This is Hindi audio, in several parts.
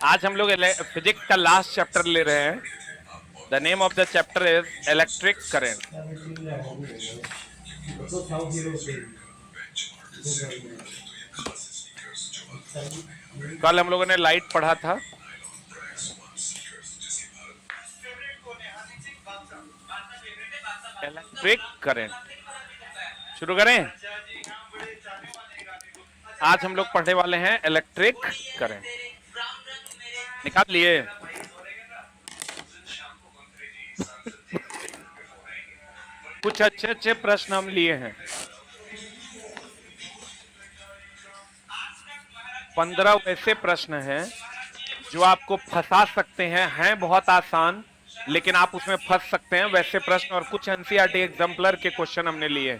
आज हम लोग फिजिक्स का लास्ट चैप्टर ले रहे हैं। The name of the chapter is electric current. कल हम लोगों ने लाइट पढ़ा था। इलेक्ट्रिक करंट शुरू करें। आज हम लोग पढ़ने वाले हैं इलेक्ट्रिक करंट। निकाल लिए? कुछ अच्छे अच्छे प्रश्न हम लिए हैं। 15 वैसे प्रश्न हैं जो आपको फंसा सकते हैं बहुत आसान, लेकिन आप उसमें फंस सकते हैं वैसे प्रश्न। और कुछ एनसीईआरटी एग्जाम्पलर के क्वेश्चन हमने लिए।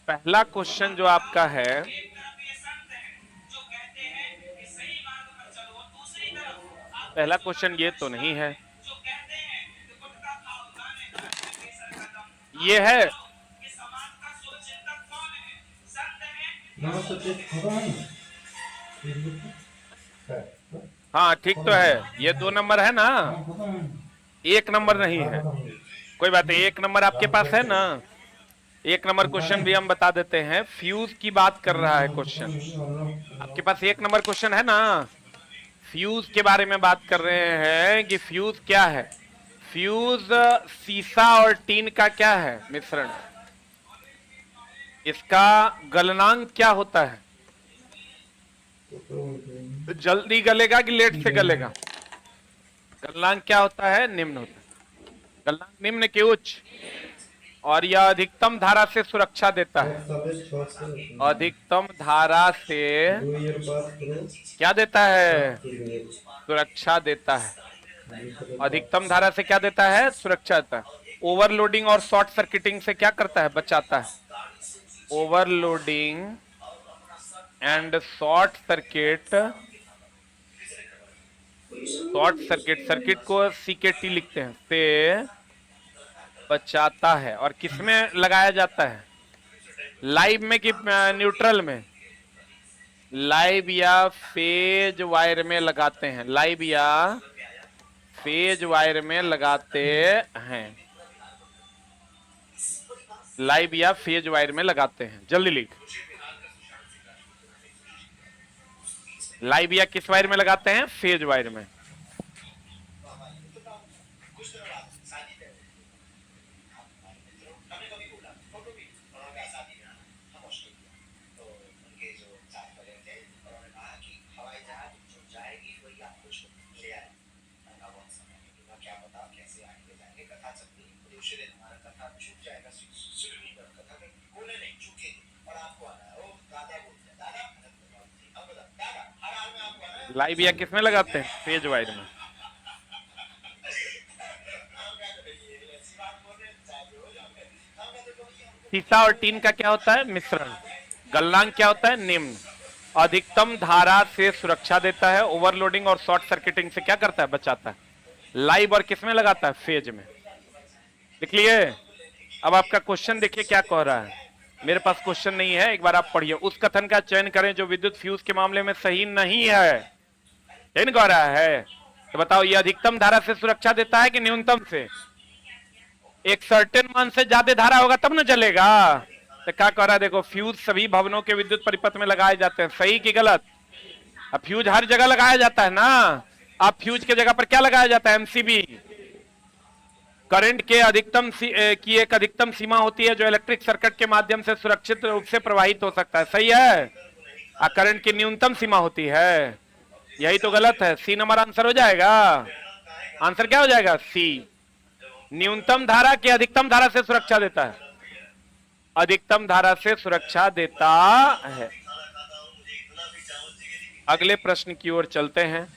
पहला क्वेश्चन जो आपका है, पहला क्वेश्चन ये तो नहीं है, ये है। हाँ ठीक तो है, ये 2 नंबर है ना, 1 नंबर नहीं है। कोई बात नहीं, 1 नंबर आपके पास है ना। 1 नंबर क्वेश्चन भी हम बता देते हैं। फ्यूज की बात कर रहा है क्वेश्चन। आपके पास 1 नंबर क्वेश्चन है ना। फ्यूज के बारे में बात कर रहे हैं कि फ्यूज क्या है। फ्यूज सीसा और टीन का क्या है, मिश्रण। इसका गलनांक क्या होता है? जल्दी गलेगा कि लेट से गलेगा? गलनांक क्या होता है? निम्न होता है। गलनांक निम्न के उच्च, और यह अधिकतम धारा से सुरक्षा देता है। अधिकतम धारा से क्या देता है? सुरक्षा देता है। अधिकतम धारा से क्या देता है? सुरक्षा देता है। ओवरलोडिंग और शॉर्ट सर्किटिंग से क्या करता है? बचाता है। Overloading and short circuit, circuit को सीकेटी लिखते हैं, से बचाता है। और किसमें लगाया जाता है? लाइव में कि न्यूट्रल में? लाइव या फेज वायर में लगाते हैं। लाइव या फेज वायर में लगाते हैं। लाइव या फेज वायर में लगाते हैं। जल्दी लिख। लाइव या किस वायर में लगाते हैं? फेज वायर में। लाइव या किस में लगाते हैं? फेज वायर में। सीसा और टीन का क्या होता है? मिश्रण। गलनांक क्या होता है? निम्न। अधिकतम धारा से सुरक्षा देता है। ओवरलोडिंग और शॉर्ट सर्किटिंग से क्या करता है? बचाता है। लाइव और किस में लगाता है? फेज में। लिख लिए? अब आपका क्वेश्चन देखिए क्या कह रहा है। मेरे पास क्वेश्चन नहीं है, एक बार आप पढ़िए। उस कथन का चयन करें जो विद्युत फ्यूज के मामले में सही नहीं है। नहीं कह रहा है तो बताओ, ये अधिकतम धारा से सुरक्षा देता है कि न्यूनतम से? एक सर्टेन मान से ज्यादा धारा होगा तब ना जलेगा। तो क्या कह रहा है देखो, फ्यूज सभी भवनों के विद्युत परिपथ में लगाए जाते हैं। सही कि गलत? अब फ्यूज हर जगह लगाया जाता है ना। अब फ्यूज के जगह पर क्या लगाया जाता है? एमसीबी। करंट के अधिकतम की एक अधिकतम सीमा होती है जो इलेक्ट्रिक सर्किट के माध्यम से सुरक्षित रूप से प्रवाहित हो सकता है। सही है। करंट की न्यूनतम सीमा होती है। यही तो गलत है। सी नंबर आंसर हो जाएगा। आंसर क्या हो जाएगा? सी। न्यूनतम धारा के अधिकतम धारा से सुरक्षा देता है। अधिकतम धारा से सुरक्षा देता है। अगले प्रश्न की ओर चलते हैं।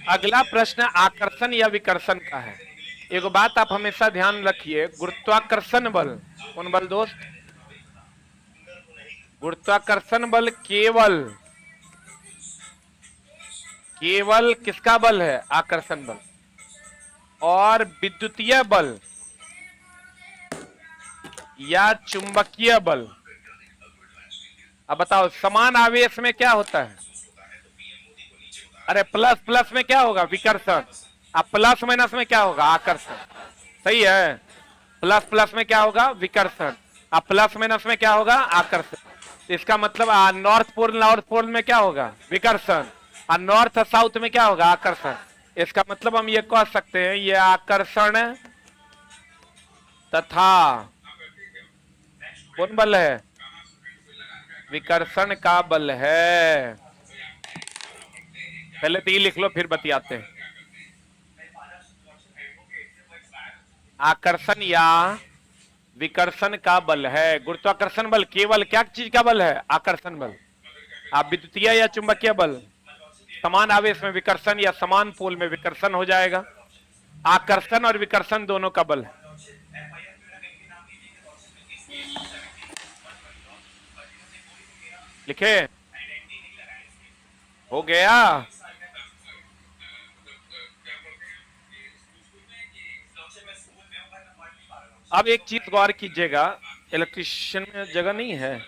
अगला प्रश्न आकर्षण या विकर्षण का है। एक बात आप हमेशा ध्यान रखिए, गुरुत्वाकर्षण बल। कौन बल दोस्त? गुरुत्वाकर्षण बल केवल किसका बल है? आकर्षण बल। और विद्युतीय बल या चुंबकीय बल, अब बताओ समान आवेश में क्या होता है? अरे प्लस प्लस में क्या होगा? विकर्षण। अब प्लस माइनस में क्या होगा? आकर्षण। सही है। प्लस प्लस में क्या होगा? विकर्षण। अब प्लस माइनस में क्या होगा? आकर्षण। इसका मतलब नॉर्थ पोल में क्या होगा? विकर्षण। और नॉर्थ साउथ में क्या होगा? आकर्षण। इसका मतलब हम ये कह सकते हैं ये आकर्षण तथा कौन बल है? विकर्षण का बल है। पहले तो ये लिख लो फिर बतियाते हैं। आकर्षण या विकर्षण का बल है। गुरुत्वाकर्षण बल केवल क्या चीज का बल है? आकर्षण बल। आप विद्युतीय या चुंबकीय बल, समान आवेश में विकर्षण या समान पोल में विकर्षण हो जाएगा। आकर्षण और विकर्षण दोनों का बल है। लिखे? हो गया? अब एक चीज गौर कीजिएगा, इलेक्ट्रिशियन में जगह नहीं है,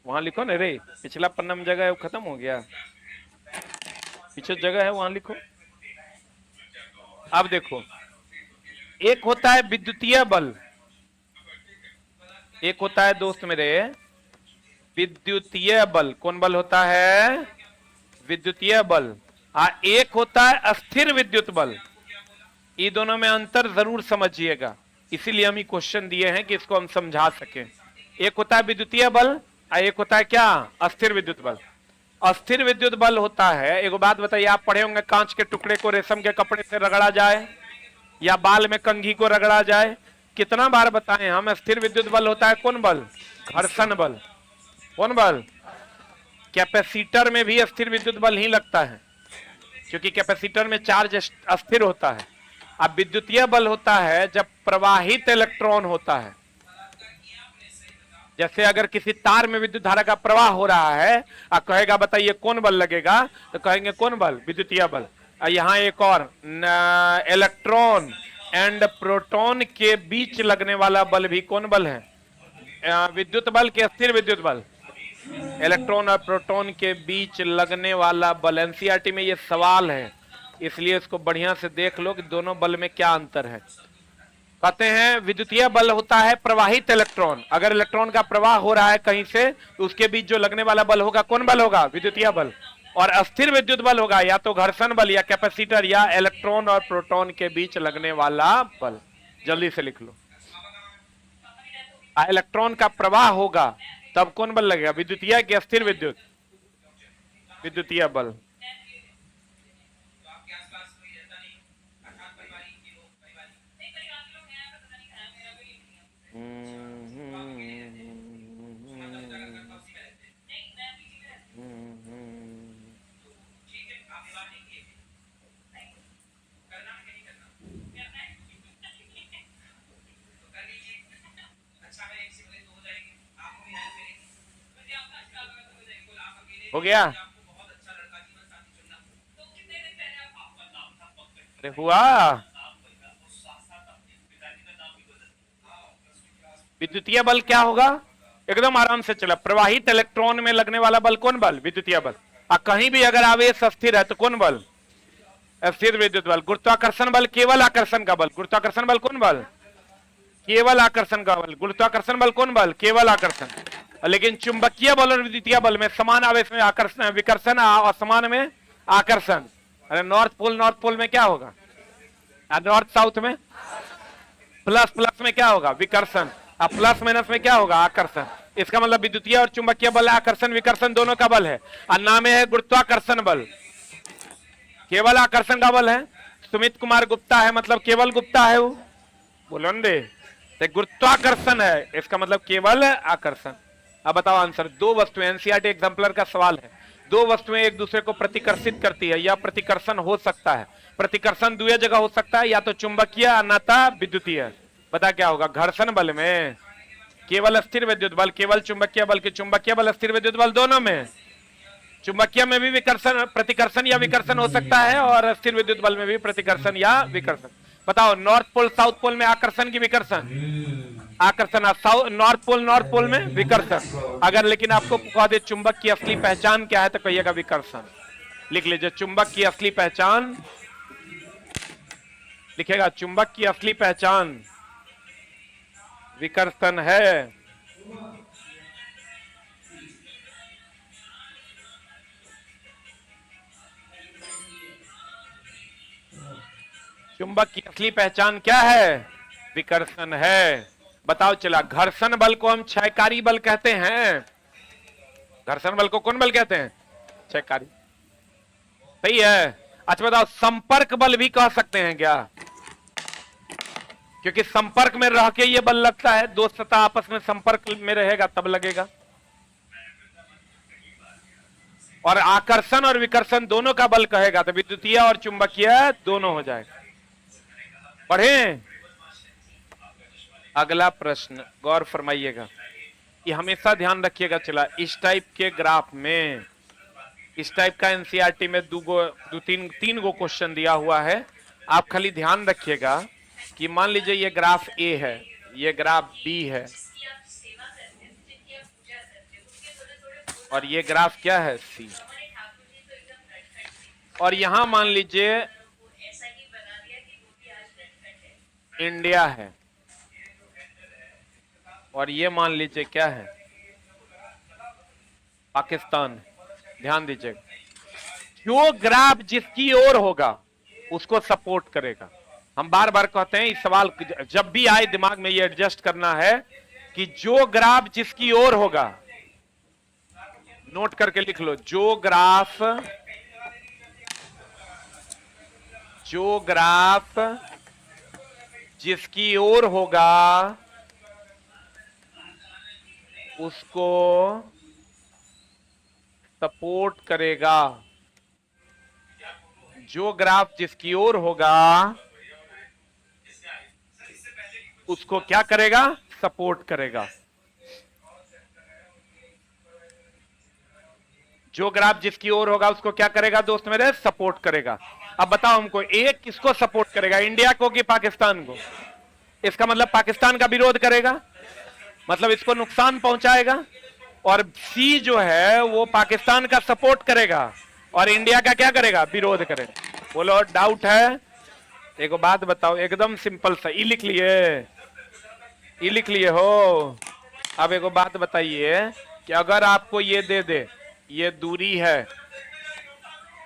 वहां लिखो ना रे। पिछला पन्ना में जगह है वो खत्म हो गया, पीछे जगह है वहां लिखो। अब देखो, एक होता है विद्युतीय बल, एक होता है दोस्त मेरे विद्युतीय बल। कौन बल होता है? विद्युतीय बल। एक होता है अस्थिर विद्युत बल। ये दोनों में अंतर जरूर समझिएगा, इसीलिए हम ये क्वेश्चन दिए हैं कि इसको हम समझा सकें। एक होता है विद्युतीय बल और एक होता है क्या? अस्थिर विद्युत बल। अस्थिर विद्युत बल होता है, एक बात बताइए, आप पढ़े होंगे कांच के टुकड़े को रेशम के कपड़े से रगड़ा जाए या बाल में कंघी को रगड़ा जाए, कितना बार बताएं हम? अस्थिर विद्युत बल होता है कौन बल? घर्षण बल। कौन बल? कैपेसिटर में भी अस्थिर विद्युत बल ही लगता है, क्योंकि कैपेसिटर में चार्ज अस्थिर होता है। अब विद्युतीय बल होता है जब प्रवाहित इलेक्ट्रॉन होता है। जैसे अगर किसी तार में विद्युत धारा का प्रवाह हो रहा है, आप कहेगा बताइए कौन बल लगेगा, तो कहेंगे कौन बल? विद्युतीय बल। यहां एक और, इलेक्ट्रॉन एंड प्रोटॉन के बीच लगने वाला बल भी कौन बल है? विद्युत बल के अस्थिर विद्युत बल। इलेक्ट्रॉन और प्रोटॉन के बीच लगने वाला बल। एनसीईआरटी में ये सवाल है, इसलिए इसको बढ़िया से देख लो कि दोनों बल में क्या अंतर है। कहते हैं विद्युतीय बल होता है प्रवाहित इलेक्ट्रॉन। अगर इलेक्ट्रॉन का प्रवाह हो रहा है कहीं से, तो उसके बीच जो लगने वाला बल होगा कौन बल होगा? विद्युतीय बल। और अस्थिर विद्युत बल होगा या तो घर्षण बल या कैपेसिटर या इलेक्ट्रॉन और प्रोटॉन के बीच लगने वाला बल। जल्दी से लिख लो। इलेक्ट्रॉन का प्रवाह होगा तब कौन बल लगेगा? विद्युतीय कि अस्थिर विद्युत? विद्युतीय बल। हो गया? अरे हुआ? विद्युतीय बल क्या होगा? एकदम आराम से चला। प्रवाहित इलेक्ट्रॉन में लगने वाला बल कौन बल? विद्युतीय बल। कहीं भी अगर आवेश अस्थिर है तो कौन बल? अस्थिर विद्युत बल। गुरुत्वाकर्षण बल केवल आकर्षण का बल। गुरुत्वाकर्षण बल कौन बल? केवल आकर्षण का बल। गुरुत्वाकर्षण बल कौन बल? केवल आकर्षण। लेकिन चुंबकीय बल और विद्युतीय बल में समान आवेश में आकर्षण विकर्षण और समान में आकर्षण। अरे नॉर्थ पोल में क्या होगा? नॉर्थ साउथ में प्लस प्लस में क्या होगा? विकर्षण। अब प्लस माइनस में क्या होगा? आकर्षण। इसका मतलब विद्युतीय और चुंबकीय बल आकर्षण विकर्षण दोनों का बल है। और नाम है गुरुत्वाकर्षण बल। केवल आकर्षण का बल है। सुमित कुमार गुप्ता है मतलब केवल गुप्ता है वो, बोलो न दे। तो गुरुत्वाकर्षण है इसका मतलब केवल आकर्षण। अब बताओ आंसर। दो वस्तुएं, एनसीईआरटी एग्जाम्पलर का सवाल है, दो वस्तुएं एक दूसरे को प्रतिकर्षित करती है या प्रतिकर्षण हो सकता है। प्रतिकर्षण दो जगह हो सकता है, या तो चुंबकीय अन्यथा विद्युतीय। बता क्या होगा? घर्षण बल में केवल अस्थिर विद्युत बल, केवल चुंबकीय बल के चुंबकीय बल अस्थिर विद्युत बल दोनों में। चुंबकीय में भी विकर्षण प्रतिकर्षण या विकर्षण हो सकता है और स्थिर विद्युत बल में भी प्रतिकर्षण या विकर्षण। बताओ नॉर्थ पोल साउथ पोल में आकर्षण की विकर्षण? आकर्षण, साउथ नॉर्थ पोल में विकर्षण। अगर लेकिन आपको कह दे चुंबक की असली पहचान क्या है तो कहिएगा विकर्षण। लिख लीजिए चुंबक की असली पहचान, लिखेगा चुंबक की असली पहचान विकर्षण है। चुंबक की असली पहचान क्या है? विकर्षण है। बताओ चला, घर्षण बल को हम क्षयकारी बल कहते हैं। घर्षण बल को कौन बल कहते हैं? क्षयकारी। सही है। अच्छा बताओ, संपर्क बल भी कह सकते हैं क्या? क्योंकि संपर्क में रह के ये बल लगता है, दो सतह आपस में संपर्क में रहेगा तब लगेगा। और आकर्षण और विकर्षण दोनों का बल कहेगा तो विद्युतीय और चुंबकीय दोनों हो जाएगा। पढ़ें अगला प्रश्न, गौर फरमाइएगा। ये हमेशा ध्यान रखिएगा। चला, इस टाइप के ग्राफ में, इस टाइप का एनसीईआरटी में तीन गो क्वेश्चन दिया हुआ है। आप खाली ध्यान रखिएगा कि मान लीजिए ये ग्राफ ए है, ये ग्राफ बी है और ये ग्राफ क्या है? सी। और यहां मान लीजिए इंडिया है और ये मान लीजिए क्या है? पाकिस्तान। ध्यान दीजिएगा, जो ग्राफ जिसकी ओर होगा उसको सपोर्ट करेगा। हम बार बार कहते हैं, इस सवाल जब भी आए दिमाग में ये एडजस्ट करना है कि जो ग्राफ जिसकी ओर होगा, नोट करके लिख लो, जो ग्राफ जिसकी ओर होगा उसको सपोर्ट करेगा। जो ग्राफ जिसकी ओर होगा उसको क्या करेगा? सपोर्ट करेगा। जो ग्राफ जिसकी ओर होगा उसको क्या करेगा दोस्त मेरे? सपोर्ट करेगा। अब बताओ हमको, एक किसको सपोर्ट करेगा, इंडिया को कि पाकिस्तान को? इसका मतलब पाकिस्तान का विरोध करेगा, मतलब इसको नुकसान पहुंचाएगा। और सी जो है वो पाकिस्तान का सपोर्ट करेगा और इंडिया का क्या करेगा? विरोध करेगा। बोलो डाउट है? एक बात बताओ, एकदम सिंपल सा, ई लिख लिए, ई लिख लिए हो। अब एक बात बताइए कि अगर आपको ये दे दे, ये दूरी है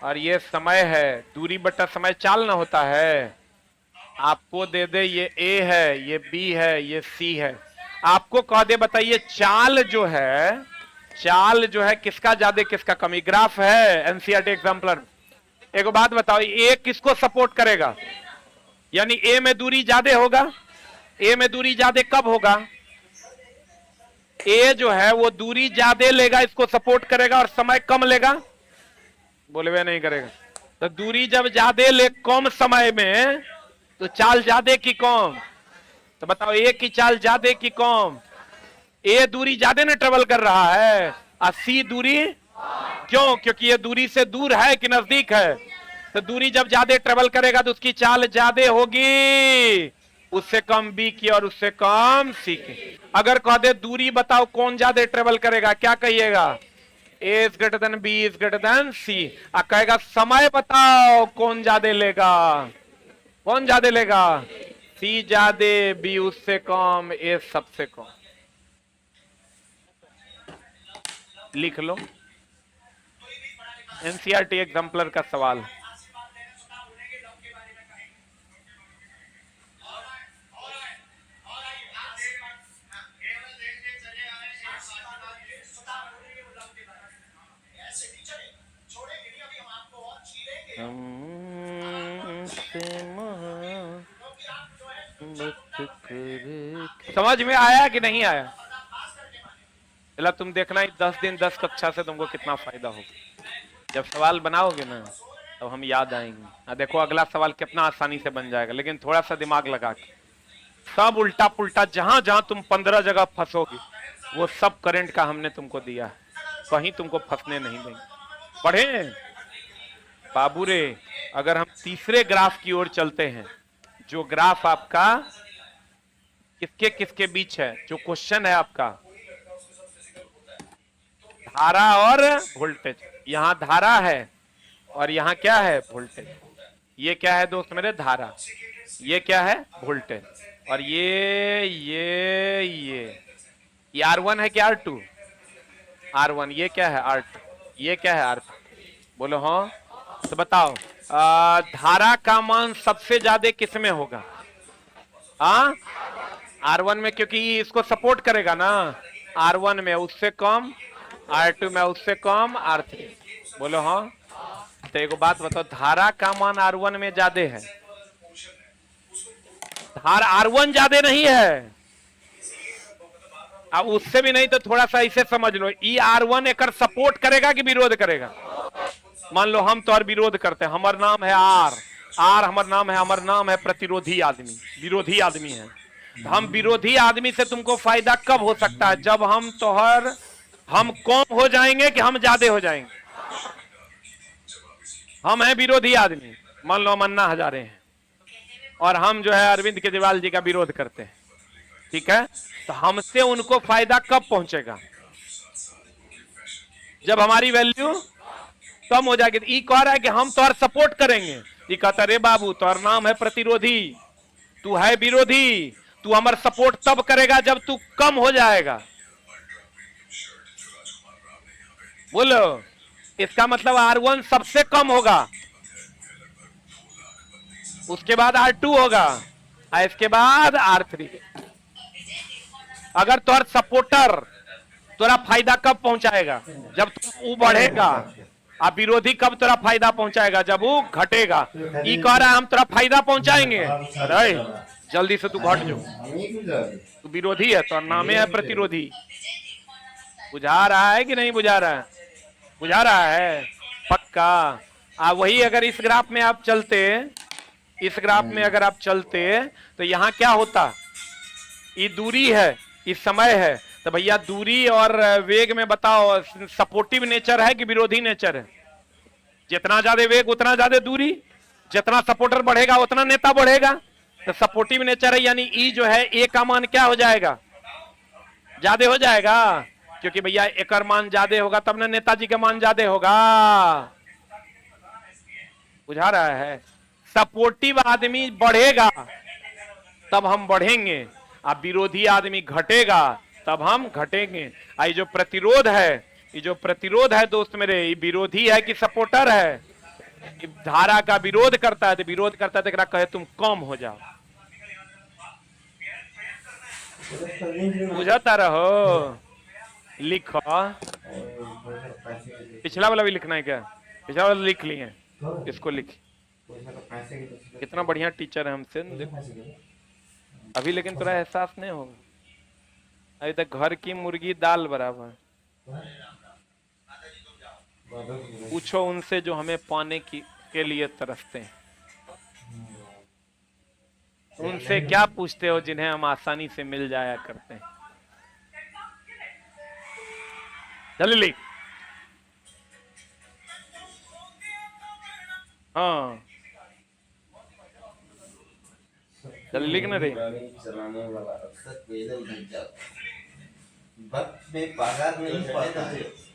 और ये समय है, दूरी बटा समय चाल ना होता है। आपको दे दे ये ए है, ये बी है, ये सी है, आपको कह दे बताइए चाल जो है किसका ज्यादा किसका कमी? ग्राफ है एनसीईआरटी एग्जाम्पलर। एक बात बताओ, ए किसको सपोर्ट करेगा? यानी ए में दूरी ज्यादा होगा। ए में दूरी ज्यादा कब होगा? ए जो है वो दूरी ज्यादा लेगा, इसको सपोर्ट करेगा, और समय कम लेगा। बोले वे नहीं करेगा। तो दूरी जब ज्यादा ले कम समय में तो चाल ज्यादा की कम? तो बताओ ए की चाल ज्यादा की कम? ए दूरी ज्यादा ना ट्रेवल कर रहा है और सी दूरी क्यों? क्योंकि ये दूरी से दूर है कि नजदीक है। तो दूरी जब ज्यादा ट्रेवल करेगा तो उसकी चाल ज्यादा होगी, उससे कम बी की और उससे कम सी की। अगर कह दे दूरी बताओ कौन ज्यादा ट्रेवल करेगा, क्या कहिएगा? A is greater than B is greater than C. और कहेगा समय बताओ कौन ज्यादा लेगा? कौन ज्यादा लेगा? सी ज्यादा, बी उससे कम, ए सबसे कम। लिख लो, एनसीईआरटी एग्जाम्पलर का सवाल। समझ में आया कि नहीं आया? चला तुम देखना, 10 दिन 10 कक्षा से तुमको कितना फायदा होगा। जब सवाल बनाओगे ना तो हम याद आएंगे। देखो अगला सवाल कितना आसानी से बन जाएगा, लेकिन थोड़ा सा दिमाग लगा के। सब उल्टा पुल्टा, जहां जहां तुम 15 जगह फंसोगे वो सब करंट का हमने तुमको दिया है, कहीं तुमको फंसने नहीं देंगे। पढ़े बाबू रे। अगर हम तीसरे ग्राफ की ओर चलते हैं, जो ग्राफ आपका किसके किसके बीच है, जो क्वेश्चन है आपका, धारा और वोल्टेज। यहां धारा है और यहां क्या है, वोल्टेज। ये क्या है दोस्त मेरे, धारा, ये क्या है, वोल्टेज, और ये R1 है कि R2, R1, ये क्या है, R2, ये क्या है, R2, बोलो हाँ। तो बताओ धारा का मान सबसे ज्यादा किस में होगा, हाँ R1 में, क्योंकि ये इसको सपोर्ट करेगा ना, R1 में, उससे कम R2 में, उससे कम R3, बोलो हाँ। तो एक बात बताओ, धारा का मान R1 में ज्यादा है, धारा R1 ज्यादा नहीं है, अब उससे भी नहीं तो थोड़ा सा इसे समझ लो, ई R1 एकर सपोर्ट करेगा कि विरोध करेगा। मान लो हम तो और विरोध करते हैं, हमार नाम है आर हमार नाम है प्रतिरोधी आदमी, विरोधी आदमी है। तो हम विरोधी आदमी से तुमको फायदा कब हो सकता है, जब हम कम हो जाएंगे कि हम ज्यादा हो जाएंगे। हम हैं विरोधी आदमी, मान लो हम अन्ना हजारे हैं और हम जो है अरविंद केजरीवाल जी का विरोध करते हैं, ठीक है, तो हमसे उनको फायदा कब पहुंचेगा, जब हमारी वैल्यू कम हो जाएगी। ई कह रहा है कि हम तो और सपोर्ट करेंगे, ये कहता रे बाबू तोर नाम है प्रतिरोधी, तू है विरोधी, तू हमारा सपोर्ट तब करेगा जब तू कम हो जाएगा। बोलो, इसका मतलब R1 सबसे कम होगा, उसके बाद R2 होगा, और इसके बाद R3। अगर तोर सपोर्टर तोरा फायदा कब पहुंचाएगा, जब तू बढ़ेगा, अब विरोधी कब तोरा फायदा पहुंचाएगा, जब वो घटेगा। ई कह रहा है हम तोरा फायदा पहुंचाएंगे, अरे जल्दी से तू घट जाओ, तू विरोधी है, तो नामे है प्रतिरोधी। बुझा रहा है कि नहीं बुझा रहा है, बुझा रहा है पक्का। वही अगर इस ग्राफ में आप चलते, इस ग्राफ में अगर आप चलते तो यहां क्या होता, ये दूरी है, ये समय है, तो भैया दूरी और वेग में बताओ सपोर्टिव नेचर है कि विरोधी नेचर है। जितना ज्यादा वेग उतना ज्यादा दूरी, जितना सपोर्टर बढ़ेगा उतना नेता बढ़ेगा, तो सपोर्टिव नेचर है, यानी ई जो है ए का मान क्या हो जाएगा, ज्यादा हो जाएगा, क्योंकि भैया एकर मान ज्यादा होगा तब ना नेताजी का मान ज्यादा होगा। बुझा रहा है, सपोर्टिव आदमी बढ़ेगा तब हम बढ़ेंगे, अब विरोधी आदमी घटेगा तब हम घटेंगे। आई जो प्रतिरोध है, ये जो प्रतिरोध है दोस्त मेरे, ये विरोधी है कि सपोर्टर है, धारा का विरोध करता है, तो विरोध करता है तो कहे तुम कम हो जाओ। बुझाता रहो, लिखो, पिछला वाला भी लिखना है क्या, पिछला वाला लिख लिए, इसको लिख, कितना बढ़िया टीचर है हमसे अभी, लेकिन थोड़ा एहसास नहीं होगा, अभी तक घर की मुर्गी दाल बराबर। पूछो उनसे जो हमें पाने के लिए तरसते हैं, उनसे क्या पूछते हो जिन्हें हम आसानी से मिल जाया करते हैं। जल्दी लिख, हाँ जल्दी लिखना रे,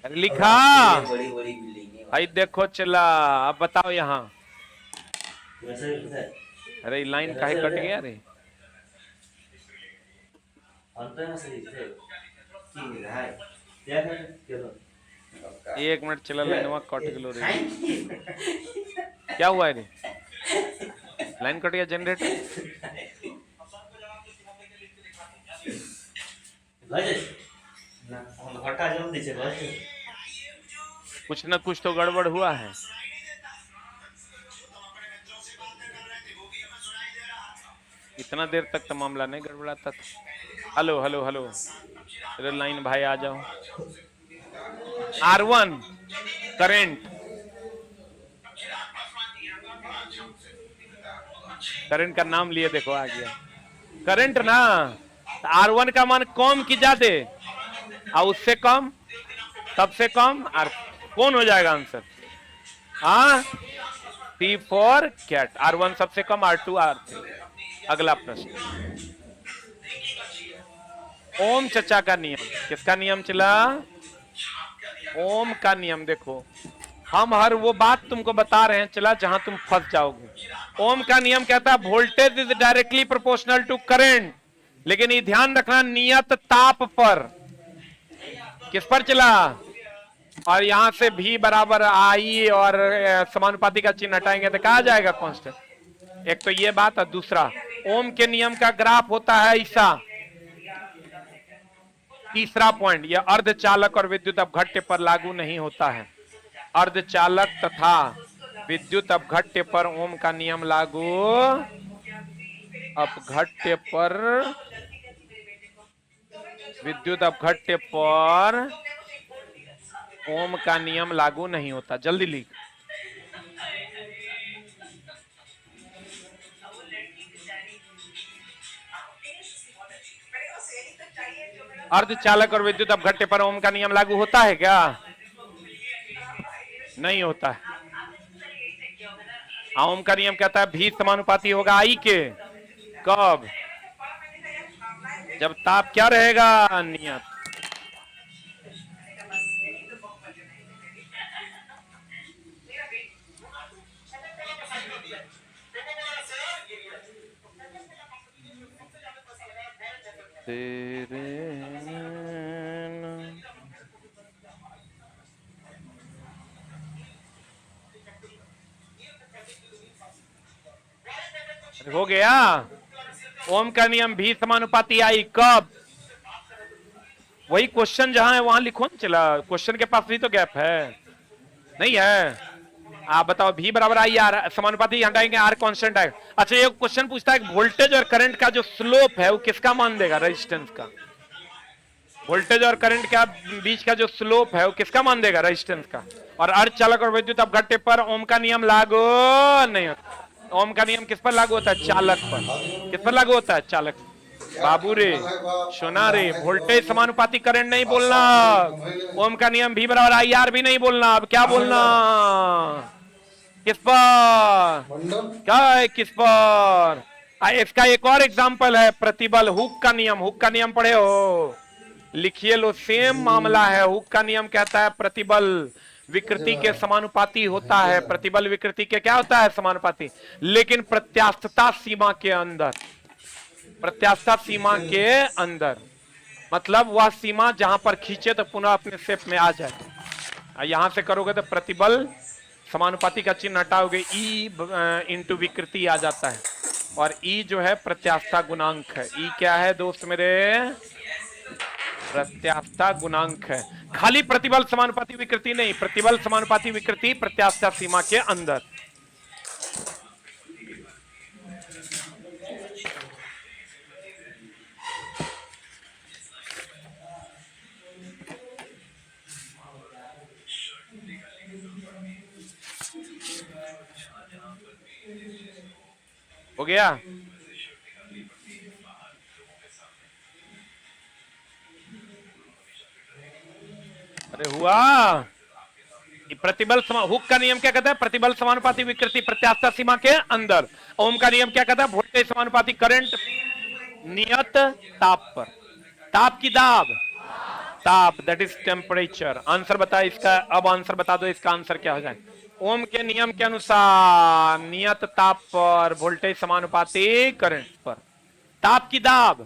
अरे लिखा, भाई देखो चला, अब बताओ यहाँ, अरे लाइन काहे कट गया रे, एक मिनट चला, लाइन कट गलो रे, क्या हुआ है रे, लाइन कट गया जनरेटर, कुछ ना कुछ तो गड़बड़ हुआ है। इतना देर तक तो मामला नहीं गड़बड़ाता था। हेलो हेलो हेलो, अरे लाइन भाई आ जाओ। R1 करंट, करंट का नाम लिए देखो आ गया करंट ना, R1 का मान कम की ज्यादा, और उससे कम, सबसे कम, और कौन हो जाएगा आंसर, हाँ P फॉर कैट, R1 सबसे कम, R2 R3। अगला प्रश्न, ओम चचा का नियम, किसका नियम चला? ओम का नियम। देखो हम हर वो बात तुमको बता रहे हैं चला जहां तुम फंस जाओगे। ओम का नियम कहता है voltage is directly proportional to current, लेकिन ये ध्यान रखना नियत ताप पर। किस पर चला? और यहां से भी बराबर आई और समानुपाती का चिन्ह हटाएंगे तो कहा जाएगा कांस्टेंट। एक तो ये बात, और दूसरा ओम के नियम का ग्राफ होता है ऐसा। तीसरा पॉइंट, यह अर्धचालक और विद्युत अपघट्य पर लागू नहीं होता है। अर्धचालक तथा विद्युत अपघट्य पर ओम का नियम लागू, अपघट्य पर, विद्युत अपघट्य पर ओम का नियम लागू नहीं होता। जल्दी लिख। अर्धचालक और विद्युत अपघट्य पर ओम का नियम लागू होता है क्या? नहीं होता है। ओम का नियम कहता है भी समानुपाती होगा आई के। कब? जब ताप क्या रहेगा? नियत। तेरे हो गया। ओम का नियम भी समानुपाती आई कब? वही क्वेश्चन जहां है वहां लिखो ना। चला क्वेश्चन के पास भी तो गैप है, नहीं है? आप बताओ भी बराबर आई आर, समानुपाती हटाएंगे आर कांस्टेंट आएगा। अच्छा ये क्वेश्चन पूछता है वोल्टेज और करंट का जो स्लोप है वो किसका मान देगा? रेजिस्टेंस का। वोल्टेज और करंट का बीच का जो स्लोप है वो किसका मान देगा? रेजिस्टेंस का। और अर्धचालक और विद्युत अपघट्य पर ओम का नियम लागू नहीं होता। ओम का नियम किस पर लागू होता है? चालक पर। किस पर लागू होता है? चालक। बाबू रे, सुना रे, वोल्टेज समानुपाती करंट नहीं बोलना। ओम का नियम भी बराबर आई आर भी नहीं बोलना। अब क्या बोलना? किस पर? क्या है किस पर? इसका एक और एग्जांपल है प्रतिबल, हुक का नियम। हुक का नियम पढ़े हो? लिखिए लो, सेम मामला है। हुक का नियम कहता है प्रतिबल विकृति के समानुपाती होता है। प्रतिबल विकृति के क्या होता है? समानुपाती, लेकिन प्रत्यास्थता सीमा के अंदर। प्रत्यास्थता सीमा के अंदर मतलब वह सीमा जहां पर खींचे तो पुनः अपने शेप में आ जाए। यहां से करोगे तो प्रतिबल समानुपाती का चिन्ह हटाओगे, ई इंटू विकृति आ जाता है। और ई जो है प्रत्यास्थता गुणांक है। ई क्या है दोस्त मेरे? प्रत्यास्थता गुणांक है। खाली प्रतिबल समानुपाती विकृति नहीं, प्रतिबल समानुपाती विकृति प्रत्यास्थता सीमा के अंदर। हो गया? अरे हुआ। प्रतिबल हुक का नियम क्या कहता है? प्रतिबल समानुपाती विकृति प्रत्यास्थता सीमा के अंदर। ओम का नियम क्या कहता है? वोल्टेज समानुपाती करंट नियत ताप पर। ताप की दाब, ताप दैट इज टेम्परेचर। आंसर बता इसका। अब आंसर बता दो इसका आंसर क्या हो जाए। ओम के नियम के अनुसार नियत ताप पर वोल्टेज समानुपाती करंट पर। ताप की दाब,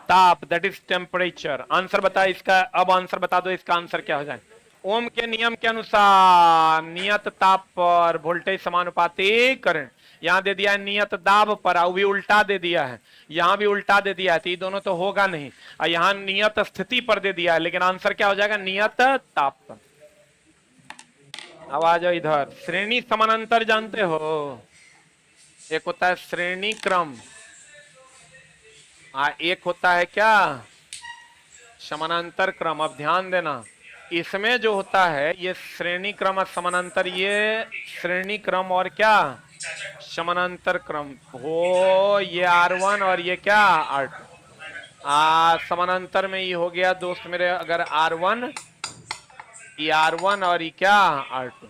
ताप दैट इज टेम्परेचर। आंसर बता इसका। अब आंसर बता दो इसका आंसर क्या हो जाए। ओम के नियम के अनुसार नियत ताप पर वोल्टेज समानुपाती करंट। यहां दे दिया है नियत दाब पर, और भी उल्टा दे दिया है। यहां भी उल्टा दे दिया है, तो ये दोनों तो होगा नहीं। और यहां नियत स्थिति पर दे दिया है, लेकिन आंसर क्या हो जाएगा? नियत ताप पर। अब आ जाओ इधर। श्रेणी समानांतर जानते हो? एक होता है श्रेणी क्रम, एक होता है क्या? समानांतर क्रम। अब ध्यान देना, इसमें जो होता है ये श्रेणी क्रम और समानांतर, ये श्रेणी क्रम और क्या? समानांतर क्रम हो। ये R1 और ये क्या? R2। समानांतर में ये हो गया दोस्त मेरे, अगर R1, ये R1 और ये क्या? R2।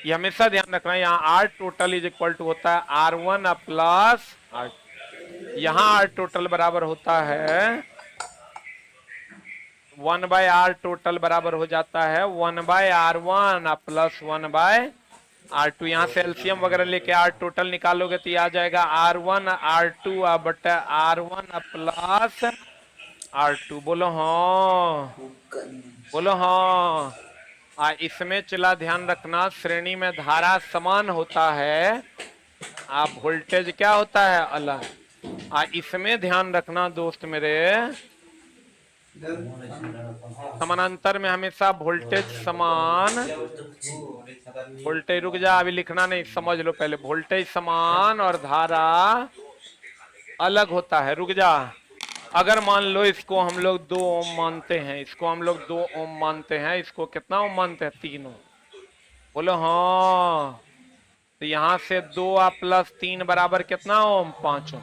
ये हमेशा ध्यान रखना, यहाँ R total is equal to होता है R1 प्लस R2। यहाँ R टोटल बराबर होता है 1 बाय आर टोटल बराबर हो जाता है 1 bye R1 plus 1 bye R2। यहाँ से एलसीएम वगैरह लेके आर टोटल निकालोगे तो ये आ जाएगा R1 R2 बटा R1 प्लस R2। बोलो हाँ, बोलो हाँ। इसमें चला ध्यान रखना, श्रेणी में धारा समान होता है, वोल्टेज क्या होता है अलग। इसमें ध्यान रखना दोस्त मेरे, समानांतर में हमेशा वोल्टेज समान, वोल्टेज रुक जा अभी लिखना नहीं, समझ लो पहले, वोल्टेज समान और धारा अलग होता है। रुक जा, अगर मान लो इसको हम लोग 2 ओम मानते हैं, इसको हम लोग 2 ओम मानते हैं, इसको कितना ओम मानते हैं 3 ओम। बोलो हाँ, तो यहां से 2 प्लस 3 बराबर कितना ओम 5 ओम।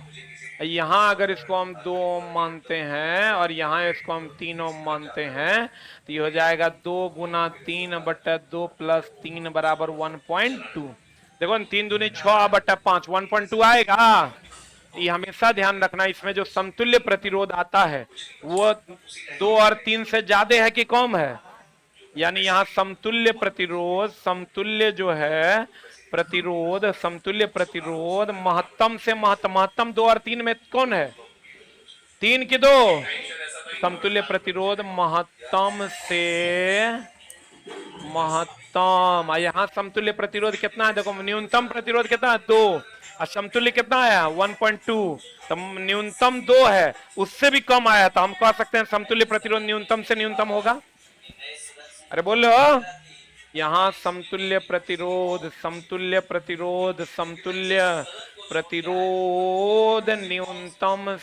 यहां अगर इसको हम 2 ओम मानते हैं और यहां इसको हम 3 ओम मानते हैं तो ये हो जाएगा 2 गुना 3 बटा 2 प्लस 3 बराबर 1.2। देखो 3 दूनी 6 बटा 5 1.2 आएगा। ये हमेशा ध्यान रखना, इसमें जो समतुल्य प्रतिरोध आता है वो 2 और 3 से ज्यादा है कि कम है। यानी यहाँ समतुल्य प्रतिरोध, समतुल्य जो है प्रतिरोध, समतुल्य प्रतिरोध महत्तम से महत्तम 2 और 3 में कौन है 3 की 2। समतुल्य प्रतिरोध महत्तम से महत्तम। यहाँ समतुल्य प्रतिरोध कितना है देखो, न्यूनतम प्रतिरोध कितना है 2 और समतुल्य कितना आया 1.2। तो न्यूनतम 2 है, उससे भी कम आया तो हम कह सकते हैं समतुल्य प्रतिरोध न्यूनतम से न्यूनतम होगा। अरे बोलो, यहाँ समतुल्य प्रतिरोध, समतुल्य प्रतिरोध, समतुल्य प्रतिरोध न्यूनतम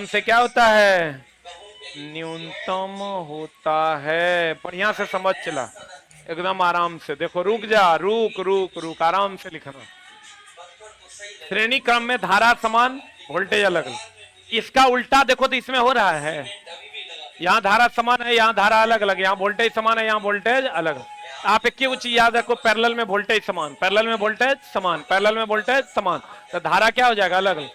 से क्या होता है, न्यूनतम होता है। बढ़िया से समझ चला, एकदम आराम से देखो, रुक जा, रुक रुक रुक, आराम से लिखना। श्रेणी क्रम में धारा समान, वोल्टेज अलग। इसका उल्टा देखो तो इसमें हो रहा है, यहाँ धारा समान है, यहाँ धारा अलग अलग, यहाँ वोल्टेज समान है, यहाँ वोल्टेज अलग। आप एक ही चीज याद रखो, पैरेलल में वोल्टेज समान, पैरेलल में वोल्टेज समान, पैरेलल में वोल्टेज समान, तो धारा क्या हो जाएगा अलग अलग।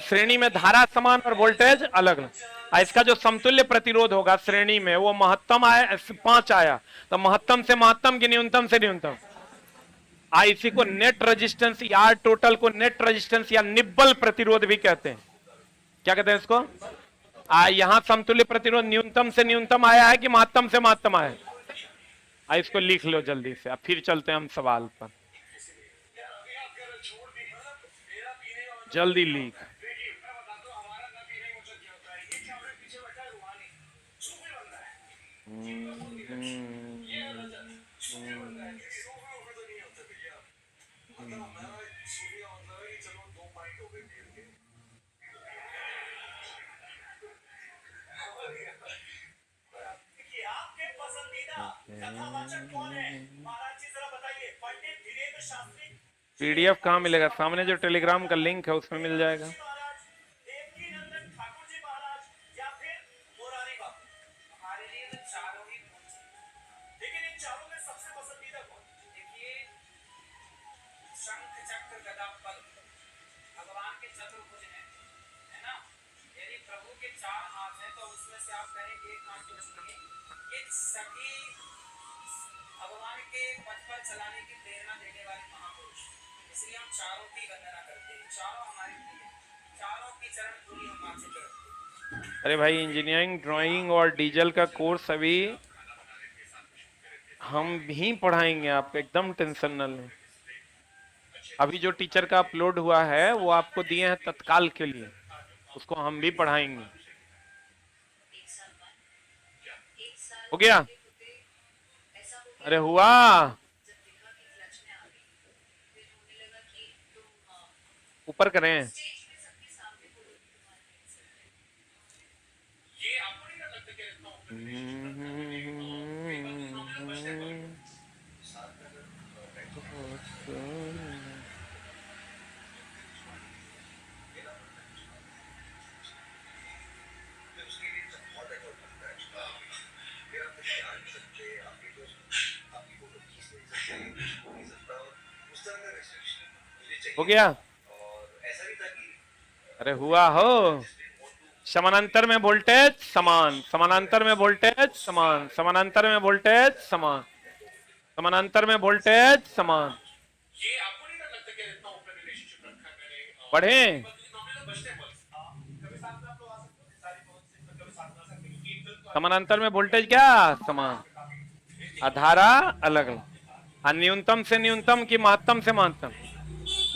श्रेणी में धारा समान और वोल्टेज अलग अलग। इसका जो समतुल्य प्रतिरोध होगा श्रेणी में वो महत्तम आया 5 आया, तो महत्तम से महत्तम की न्यूनतम से न्यूनतम। इसी को नेट रेजिस्टेंस या टोटल को नेट रेजिस्टेंस या निब्बल प्रतिरोध भी कहते हैं। क्या कहते हैं इसको। यहां समतुल्य प्रतिरोध न्यूनतम से न्यूनतम आया है कि महत्तम से महत्तम आया है। इसको लिख लो जल्दी से, अब फिर चलते हैं हम सवाल पर, जल्दी लिख। पीडीएफ कहाँ मिलेगा, सामने जो टेलीग्राम का लिंक है उसमें मिल जाएगा। अरे भाई इंजीनियरिंग ड्राइंग और डीजल का कोर्स अभी हम भी पढ़ाएंगे आपको, एकदम टेंशन न लें। अभी जो टीचर का अपलोड हुआ है वो आपको दिए हैं तत्काल के लिए, उसको हम भी पढ़ाएंगे। हो गया, अरे हुआ, ऊपर करें। हो गया, अरे हुआ हो, समानांतर में वोल्टेज समान, समानांतर में वोल्टेज समान, समानांतर में वोल्टेज समान, समानांतर में वोल्टेज समान। पढ़े? समानांतर में वोल्टेज क्या समान, धारा अलग अलग। न्यूनतम से न्यूनतम की महत्तम से महत्तम,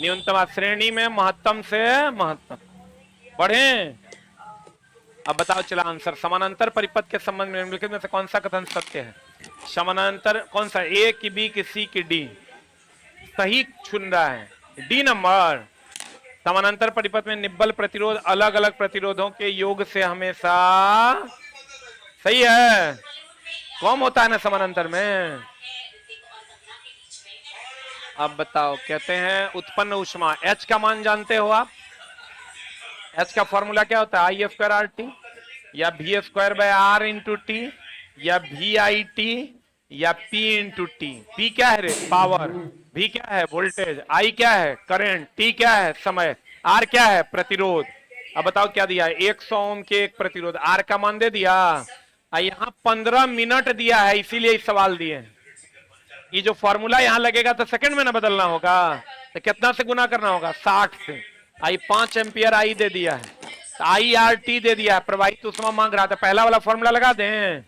न्यूनतम श्रेणी में महत्तम से महत्तम। पढ़े? अब बताओ चला आंसर। समानांतर परिपथ के संबंध में निम्नलिखित में से कौन सा कथन सत्य है? समानांतर कौन सा, ए की बी की सी की डी? सही चुन रहा है, डी नंबर। समानांतर परिपथ में निब्बल प्रतिरोध अलग अलग प्रतिरोधों के योग से हमेशा, सही है, कम होता है ना समानांतर में। अब बताओ, कहते हैं उत्पन्न ऊष्मा, H का मान जानते हो आप? H का फॉर्मूला क्या होता है? आई स्क्वायर आर टी, या V square by R into T, या वी आई टी, या P इंटू टी। P क्या है रे? पावर। V क्या है? वोल्टेज। I क्या है? करंट। T क्या है? समय। R क्या है? प्रतिरोध। अब बताओ क्या दिया है? 100 ओम के एक प्रतिरोध, R का मान दे दिया। यहाँ 15 मिनट दिया है, इसीलिए इस सवाल दिए। ये जो फॉर्मूला यहाँ लगेगा तो सेकंड में ना बदलना होगा, तो कितना से गुना करना होगा? 60 से। आई 5 एम्पियर आई दे दिया है, तो आई आर टी दे दिया है, प्रवाहित ऊष्मा मांग रहा था। पहला वाला फॉर्मूला लगा दें,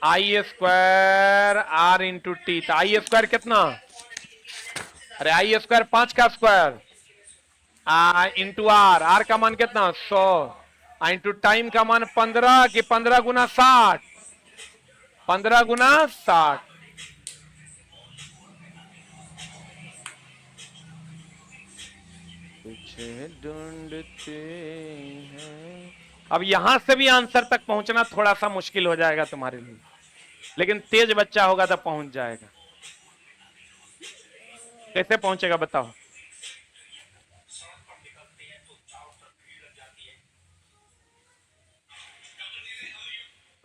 आई स्क्वायर आर इंटू टी। तो आई स्क्वायर कितना? अरे आई स्क्वायर 5 का स्क्वायर, इंटू आर, आर का मान कितना? 100, इंटू टाइम का मान 15 की 15 गुना 60, 15 गुना 60। ढूंढते हैं। अब यहां से भी आंसर तक पहुंचना थोड़ा सा मुश्किल हो जाएगा तुम्हारे लिए, लेकिन तेज बच्चा होगा तो पहुंच जाएगा। कैसे पहुंचेगा बताओ?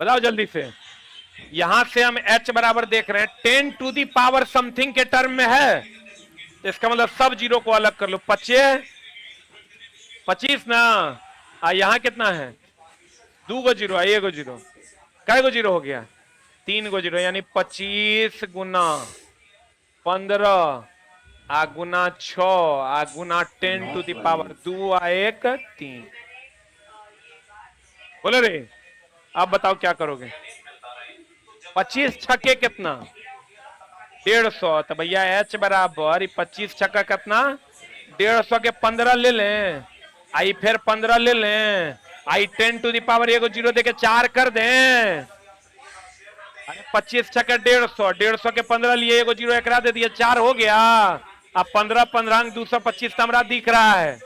बताओ जल्दी से। यहां से हम H बराबर देख रहे हैं 10 टू दी पावर समथिंग के टर्म में है, तो इसका मतलब सब जीरो को अलग कर लो। 25 ना, यहां कितना है? 2 गो जीरो, 1 गो जीरो, कै गो जीरो हो गया? 3 गो जीरो, यानी 25 गुना 15 गुना 6 गुना 10 टू दी पावर 2 1 3। बोलो रे, आप बताओ क्या करोगे? 25 छक्के कितना? 150। तो भैया H बराबर 25 छक्का कितना? 150 के 15 ले लें, आई फिर 15 ले लें, आई 10 टू दी पावर 1 जीरो देके 4 कर दें। 25 छक्के 150, 150 के 15 लिए 1 जीरो एकरा दे दिया, 4 हो गया। अब 15 15 225 हमारा दिख रहा है।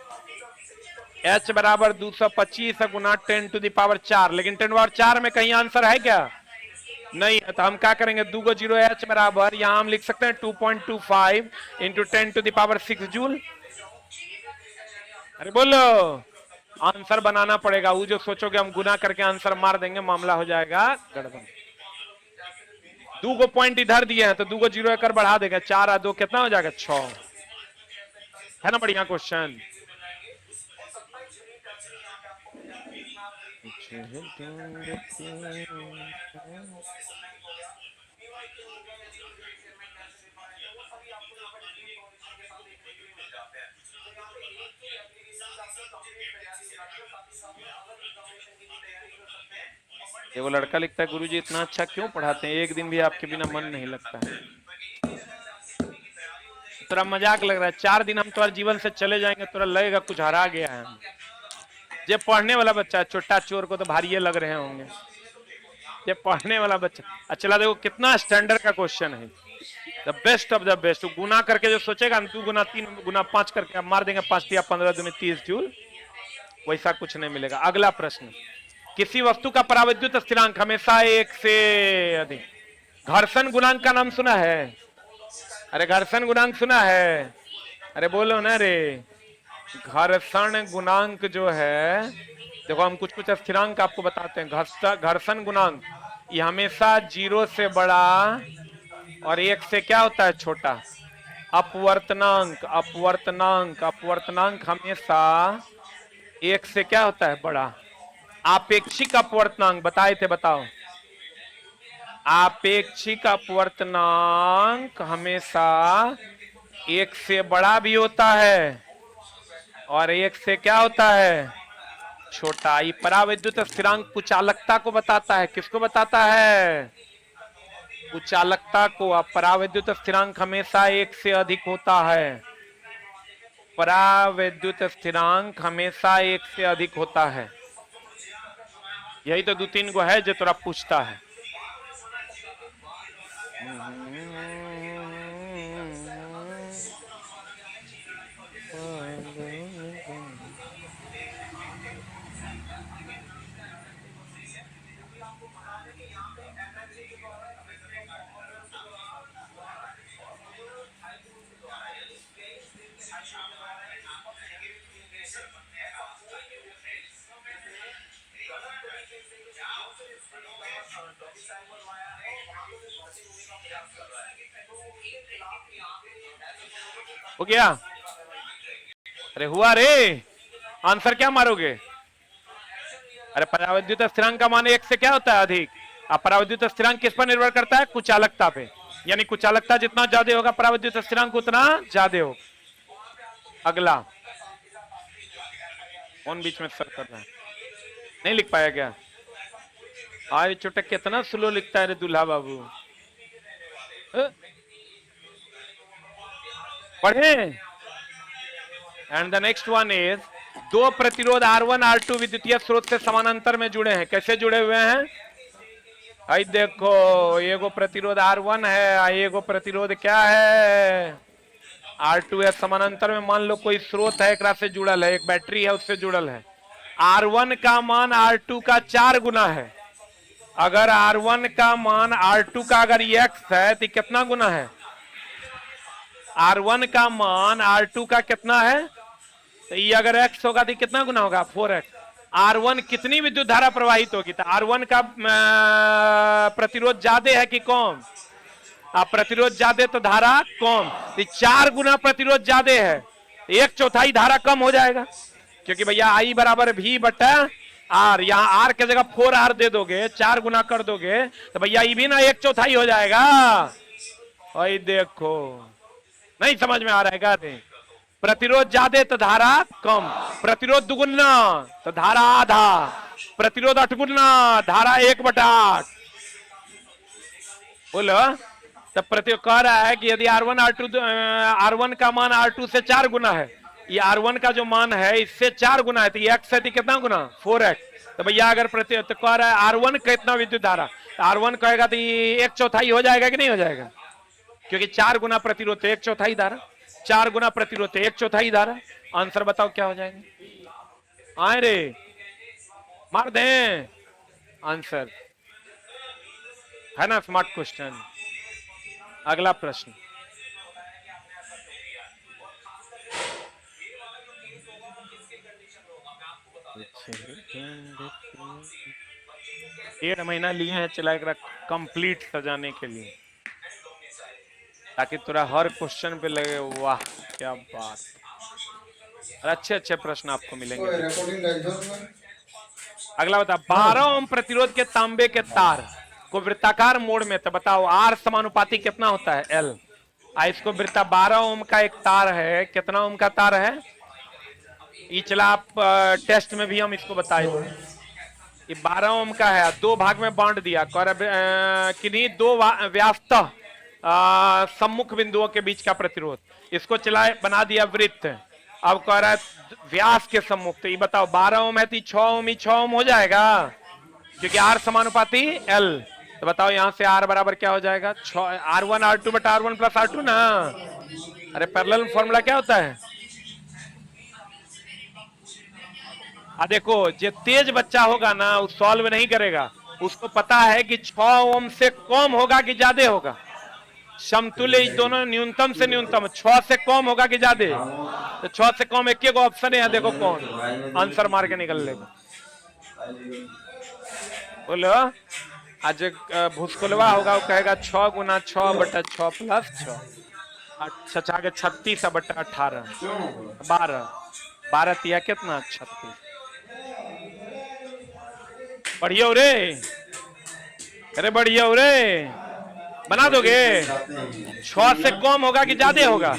H बराबर 225 गुना 10 टू दी पावर 4, लेकिन 10 पावर 4 में कहीं आंसर है क्या? नहीं है। तो हम क्या करेंगे? 2 गो जीरो, H बराबर यहां हम लिख सकते हैं 2.25 into 10 to the power 6 joule. अरे बोलो, आंसर बनाना पड़ेगा। वो जो सोचोगे हम गुना करके आंसर मार देंगे, मामला हो जाएगा गड़बड़। 2 गो पॉइंट इधर दिए हैं, तो 2 गो जीरो एक बढ़ा देगा, 4 और 2 कितना हो जाएगा? 6। है ना बढ़िया क्वेश्चन? ये वो लड़का लिखता है, गुरुजी इतना अच्छा क्यों पढ़ाते हैं, एक दिन भी आपके बिना मन नहीं लगता है। तेरा मजाक लग रहा है? 4 दिन हम तुम्हारे जीवन से चले जाएंगे, तुरा लगेगा कुछ हरा गया है। ये पढ़ने वाला बच्चा है, छोटा चोर को तो भारी लग रहे होंगे। ये पढ़ने वाला बच्चा। चला देखो कितना स्टैंडर्ड का क्वेश्चन है, the best of the best. गुना करके जो सोचेगा 2 गुना 3 गुना 5 करके आप मार देंगे, 5 या 15 दूनी 30 जूल, वैसा कुछ नहीं मिलेगा। अगला प्रश्न, किसी वस्तु का परावैद्युत स्थिरांक हमेशा 1 से अधिक। घर्षण गुणांक का नाम सुना है? अरे घर्षण गुणांक सुना है? अरे बोलो ना रे। घर्षण गुणांक जो है, देखो हम कुछ कुछ स्थिरांक आपको बताते हैं। घर्षण गुणांक ये हमेशा 0 से बड़ा और 1 से क्या होता है? छोटा। अपवर्तनांक, अपवर्तनांक, अपवर्तनांक हमेशा 1 से क्या होता है? बड़ा। आपेक्षिक अपवर्तनांक बताए थे, बताओ। आपेक्षिक अपवर्तनांक हमेशा एक से बड़ा भी होता है और एक से क्या होता है, छोटा। ये परावैद्युत स्थिरांक कुचालकता को बताता है। किसको बताता है? कुचालकता को। अब परावैद्युत स्थिरांक हमेशा एक से अधिक होता है। परावैद्युत स्थिरांक हमेशा एक से अधिक होता है। यही तो 2-3 गो है जो तोरा पूछता है। हो गया? अरे हुआ रे। आंसर क्या मारोगे? अरे परावैद्युत स्थिरांक का मान एक से क्या होता है, अधिक। अब परावैद्युत स्थिरांक किस पर निर्भर करता है? कुचालकता पे। यानी कुचालकता जितना ज्यादा होगा परावैद्युत स्थिरांक उतना ज्यादा हो। अगला कौन बीच में सर कर रहा है? नहीं लिख पाया क्या? आज चुटक कितना स्लो लिखता है रे दूल्हा बाबू। पढ़े। And the next one is, दो प्रतिरोध R1 R2 विद्युतीय स्रोत से समानांतर में जुड़े हैं। कैसे जुड़े हुए हैं? आई देखो, एगो प्रतिरोध R1 है, एगो प्रतिरोध क्या है, R2 है। समानांतर में मान लो कोई स्रोत है, एक से जुड़ल है, एक बैटरी है उससे जुड़ल है। R1 का मान R2 का 4 गुना है। अगर R1 का मान R2 का अगर x है तो कितना गुना है? R1 का मान R2 का कितना है? तो ये अगर x होगा तो कितना गुना होगा? 4x। R1 कितनी विद्युत धारा प्रवाहित होगी? तो R1 का प्रतिरोध ज्यादा है कि कम? आप प्रतिरोध ज्यादा तो धारा कम। तो 4 गुना प्रतिरोध ज्यादा है, 1/4 धारा कम हो जाएगा। क्योंकि भैया I बराबर V बटा R, यहाँ R के जगह 4R दे दोगे, 4 गुना कर दोगे तो भैया ये भी ना 1/4 हो जाएगा। और देखो, नहीं समझ में आ रहा है क्या? प्रतिरोध ज्यादा तो धारा कम, प्रतिरोध दुगुना तो धारा आधा, प्रतिरोध 8 गुना धारा 1/8। बोलो। तब प्रतिरोध कह रहा है कि यदि R1 R2 R1 का मान R2 से 4 गुना है, ये R1 का जो मान है इससे 4 गुना है, तो ये x है तो कितना गुना? 4x। तो भैया अगर प्रतिरोध तो कह रहा है R1 कितना विद्युत धारा, R1 कहेगा तो ये 1/4 हो जाएगा कि नहीं हो जाएगा? क्योंकि 4 गुना प्रतिरोध तो 1/4 धारा, 4 गुना प्रतिरोध तो 1/4 धारा। आंसर बताओ क्या हो जाएगा? आए रे, मार दें आंसर, है ना? Smart question. अगला प्रश्न, डेढ़ महीना लिए हैं चला कंप्लीट सजाने के लिए, ताकि तुरा हर क्वेश्चन पे लगे वाह क्या बात। और अच्छे अच्छे प्रश्न आपको मिलेंगे। अगला बता, 12 ओम प्रतिरोध के तांबे के तार को वृत्ताकार मोड़ में, तो बताओ R समानुपाती कितना होता है? L। इसको वृत्ता 12 ओम का एक तार है, कितना ओम का तार है? ये चला आप टेस्ट में भी हम इसको बताए थे। ये 12 ओम का है, 2 भाग में बांट दिया, किन्हीं 2 व्यास्तः सम्मुख बिंदुओं के बीच का प्रतिरोध, इसको चला बना दिया वृत्त। अब कह रहा है व्यास के सम्मुख, तो ये बताओ 12 ओम है तो 6 ओम ही 6 ओम हो जाएगा, क्योंकि R समानुपाती L। तो बताओ यहां से R बराबर क्या हो जाएगा? R1 R2 बटा R1 प्लस R2 ना। अरे पैरेलल फॉर्मूला क्या होता है? देखो, जो तेज बच्चा होगा ना वो सॉल्व नहीं करेगा, उसको पता है कि 6 ओम से कम होगा कि ज्यादा होगा। समतुल्य दोनों न्यूनतम से न्यूनतम, 6 से कम होगा कि ज्यादा? तो 6 से कम एक एक ऑप्शन है, देखो कौन आंसर मार के निकल लेगा। बोलो। आज भूसकोलवा होगा वो कहेगा 6 गुना 6 बटा 6 प्लस 6, अच्छा आगे 36 बटा 18, 12 12 तिया कितना? 36। बढ़िया हो रे, अरे बढ़िया हो रे, बना दोगे? 6 से कम होगा कि ज्यादा होगा?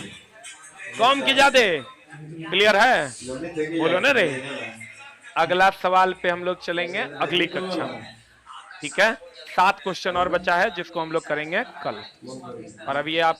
कम कि ज्यादा? क्लियर है? बोलो ना रे। अगला सवाल पे हम लोग चलेंगे अगली कक्षा में, ठीक है? 7 क्वेश्चन और बचा है जिसको हम लोग करेंगे कल। और अब ये आप